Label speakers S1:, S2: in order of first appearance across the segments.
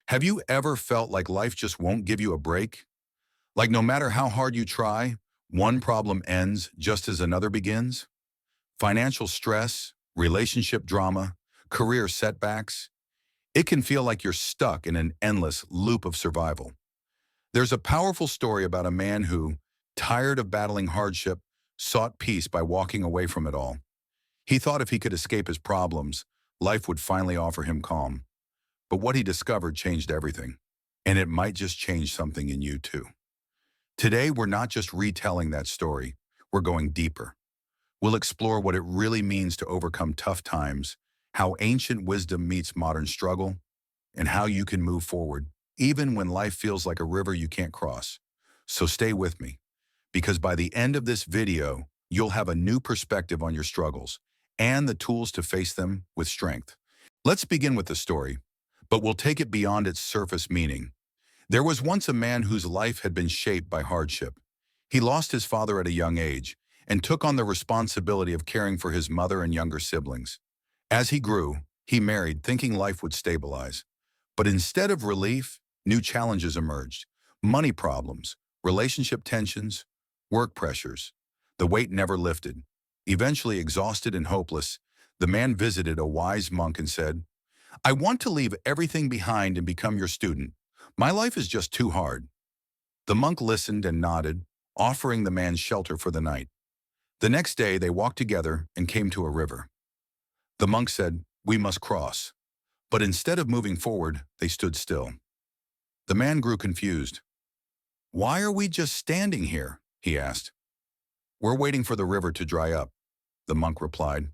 S1: Have you ever felt like life just won't give you a break? Like no matter how hard you try, one problem ends just as another begins? Financial stress, relationship drama, career setbacks. It can feel like you're stuck in an endless loop of survival. There's a powerful story about a man who, tired of battling hardship, sought peace by walking away from it all. He thought if he could escape his problems, life would finally offer him calm. But what he discovered changed everything. And it might just change something in you too. Today, we're not just retelling that story, we're going deeper. We'll explore what it really means to overcome tough times, how ancient wisdom meets modern struggle, and how you can move forward, even when life feels like a river you can't cross. So stay with me, because by the end of this video, you'll have a new perspective on your struggles and the tools to face them with strength. Let's begin with the story, but we'll take it beyond its surface meaning. There was once a man whose life had been shaped by hardship. He lost his father at a young age and took on the responsibility of caring for his mother and younger siblings. As he grew, he married, thinking life would stabilize. But instead of relief, new challenges emerged. Money problems, relationship tensions, work pressures. The weight never lifted. Eventually exhausted and hopeless, the man visited a wise monk and said, "I want to leave everything behind and become your student. My life is just too hard." The monk listened and nodded, offering the man shelter for the night. The next day, they walked together and came to a river. The monk said, "We must cross." But instead of moving forward, they stood still. The man grew confused. "Why are we just standing here?" he asked. "We're waiting for the river to dry up," the monk replied.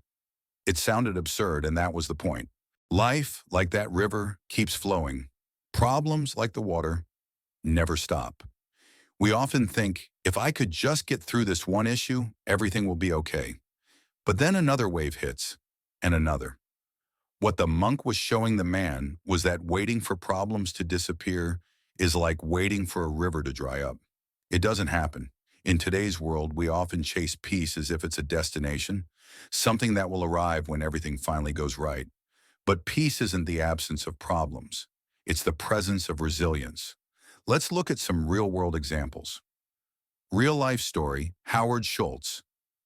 S1: It sounded absurd, and that was the point. Life, like that river, keeps flowing. Problems, like the water, never stop. We often think, if I could just get through this one issue, everything will be okay. But then another wave hits, and another. What the monk was showing the man was that waiting for problems to disappear is like waiting for a river to dry up. It doesn't happen. In today's world, we often chase peace as if it's a destination, something that will arrive when everything finally goes right. But peace isn't the absence of problems. It's the presence of resilience. Let's look at some real-world examples. Real-life story, Howard Schultz,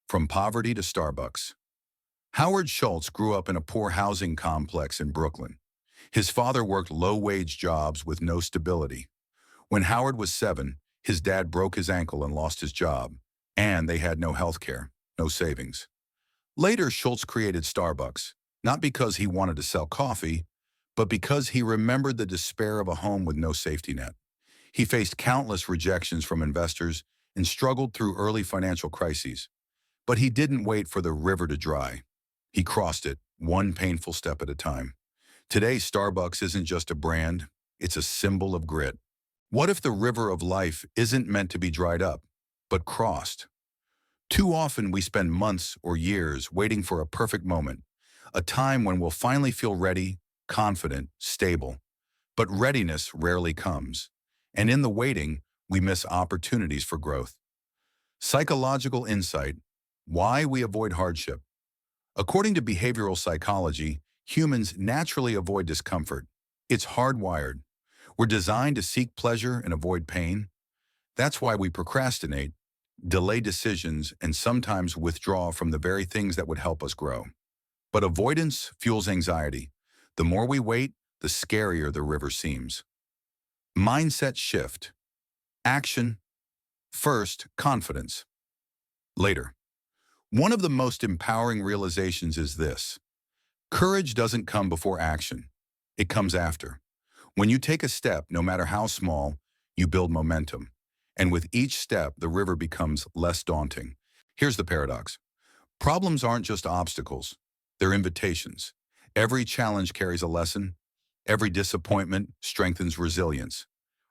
S1: from poverty to Starbucks. Howard Schultz grew up in a poor housing complex in Brooklyn. His father worked low-wage jobs with no stability. When Howard was 7, his dad broke his ankle and lost his job, and they had no health care, no savings. Later, Schultz created Starbucks, not because he wanted to sell coffee, but because he remembered the despair of a home with no safety net. He faced countless rejections from investors and struggled through early financial crises. But he didn't wait for the river to dry. He crossed it, one painful step at a time. Today, Starbucks isn't just a brand, it's a symbol of grit. What if the river of life isn't meant to be dried up, but crossed? Too often we spend months or years waiting for a perfect moment, a time when we'll finally feel ready, confident, stable. But readiness rarely comes. And in the waiting, we miss opportunities for growth. Psychological insight: why we avoid hardship. According to behavioral psychology, humans naturally avoid discomfort. It's hardwired. We're designed to seek pleasure and avoid pain. That's why we procrastinate, delay decisions, and sometimes withdraw from the very things that would help us grow. But avoidance fuels anxiety. The more we wait, the scarier the river seems. Mindset shift. Action. First, confidence. Later. One of the most empowering realizations is this: courage doesn't come before action. It comes after. When you take a step, no matter how small, you build momentum. And with each step, the river becomes less daunting. Here's the paradox. Problems aren't just obstacles. They're invitations. Every challenge carries a lesson. Every disappointment strengthens resilience.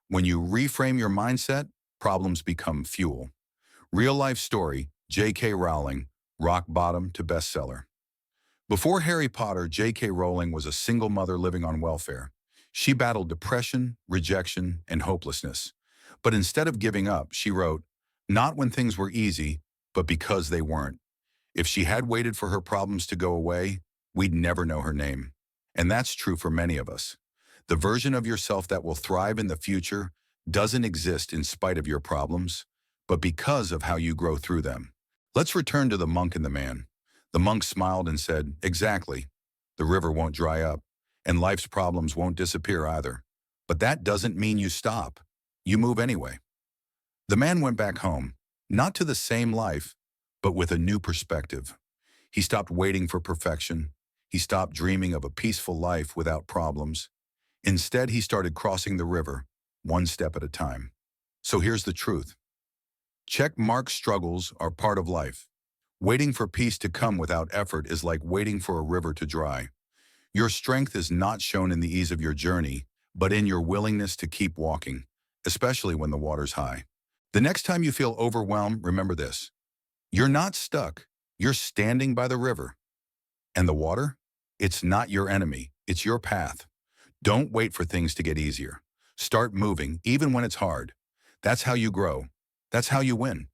S1: When you reframe your mindset, problems become fuel. Real-life story, J.K. Rowling, rock bottom to bestseller. Before Harry Potter, J.K. Rowling was a single mother living on welfare. She battled depression, rejection, and hopelessness. But instead of giving up, she wrote, "Not when things were easy, but because they weren't." If she had waited for her problems to go away, we'd never know her name. And that's true for many of us. The version of yourself that will thrive in the future doesn't exist in spite of your problems, but because of how you grow through them. Let's return to the monk and the man. The monk smiled and said, "Exactly. The river won't dry up, and life's problems won't disappear either. But that doesn't mean you stop. You move anyway." The man went back home, not to the same life, but with a new perspective. He stopped waiting for perfection. He stopped dreaming of a peaceful life without problems. Instead, he started crossing the river, one step at a time. So here's the truth. Check mark struggles are part of life. Waiting for peace to come without effort is like waiting for a river to dry. Your strength is not shown in the ease of your journey, but in your willingness to keep walking, especially when the water's high. The next time you feel overwhelmed, remember this. You're not stuck. You're standing by the river. And the water? It's not your enemy. It's your path. Don't wait for things to get easier. Start moving, even when it's hard. That's how you grow. That's how you win.